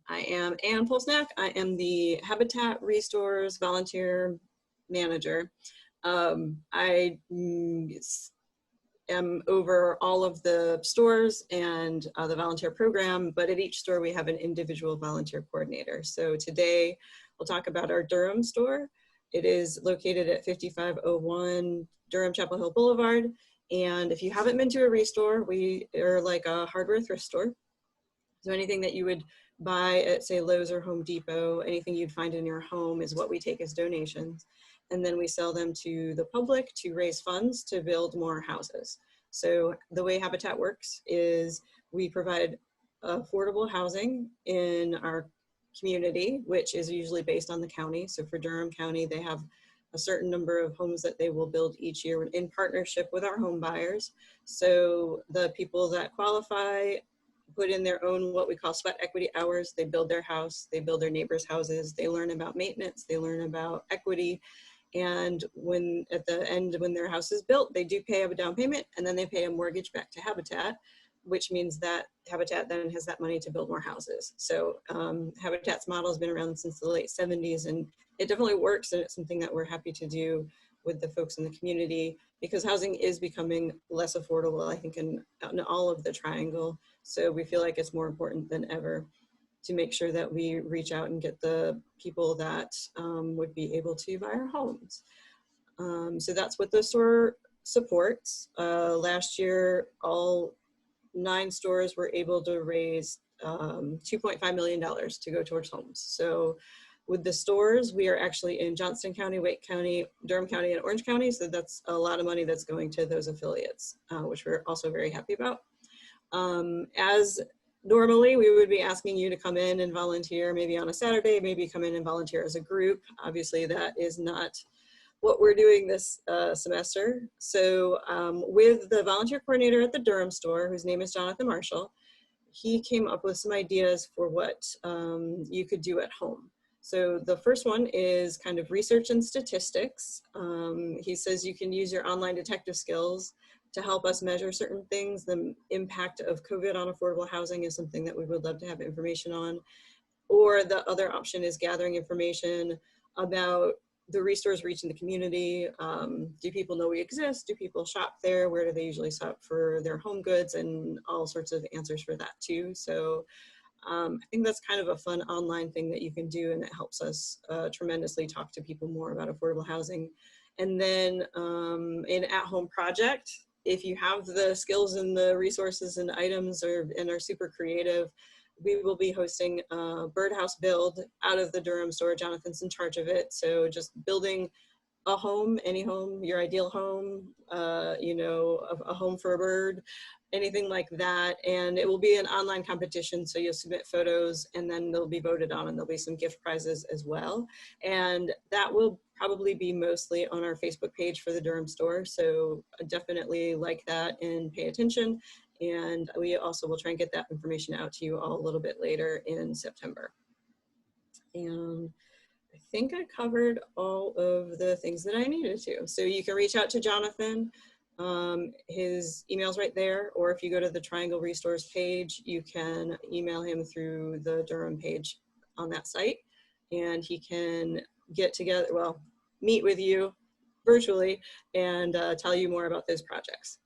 I am Ann Polsnack. I am the Habitat ReStore's volunteer manager. I am over all of the stores and the volunteer program, but at each store we have an individual volunteer coordinator. So today we'll talk about our Durham store. It is located at 5501 Durham Chapel Hill Boulevard. And if you haven't been to a ReStore, we are like a hardware thrift store. So anything that you would buy at, say, Lowe's or Home Depot, anything you'd find in your home is what we take as donations. And then we sell them to the public to raise funds to build more houses. So the way Habitat works is we provide affordable housing in our community, which is usually based on the county. So for Durham County, they have a certain number of homes that they will build each year in partnership with our home buyers. So the people that qualify put in their own what we call sweat equity hours. They build their house, they build their neighbors' houses, they learn about maintenance, they learn about equity. And when at the end, when their house is built, they do pay a down payment and then they pay a mortgage back to Habitat, which means that Habitat then has that money to build more houses. So Habitat's model has been around since the late 70s and it definitely works, and it's something that we're happy to do with the folks in the community because housing is becoming less affordable, I think, in all of the triangle. So we feel like it's more important than ever to make sure that we reach out and get the people that would be able to buy our homes. So that's what the store supports. Last year, all 9 stores were able to raise $2.5 million to go towards homes. So with the stores, we are actually in Johnston County, Wake County, Durham County, and Orange County. So that's a lot of money that's going to those affiliates, which we're also very happy about. As normally, we would be asking you to come in and volunteer, maybe on a Saturday, maybe come in and volunteer as a group. Obviously, that is not what we're doing this semester. So with the volunteer coordinator at the Durham store, whose name is Jonathan Marshall, he came up with some ideas for what you could do at home. So the first one is kind of research and statistics. He says you can use your online detective skills to help us measure certain things. The impact of COVID on affordable housing is something that we would love to have information on. Or the other option is gathering information about the ReStores reaching the community. Do people know we exist? Do people shop there? Where do they usually shop for their home goods? And all sorts of answers for that too. So I think that's kind of a fun online thing that you can do, and it helps us tremendously talk to people more about affordable housing. And then an at-home project, if you have the skills and the resources and items and are super creative, we will be hosting a birdhouse build out of the Durham store. Jonathan's in charge of it. So just building a home, any home, your ideal home, you know, a home for a bird, anything like that. And it will be an online competition. So you'll submit photos and then they'll be voted on, and there'll be some gift prizes as well. And that will probably be mostly on our Facebook page for the Durham store. So definitely like that and pay attention. And we also will try and get that information out to you all a little bit later in September. And I think I covered all of the things that I needed to. So you can reach out to Jonathan. His email's right there, or if you go to the Triangle ReStores page, you can email him through the Durham page on that site, and he can get together, well, meet with you virtually and tell you more about those projects.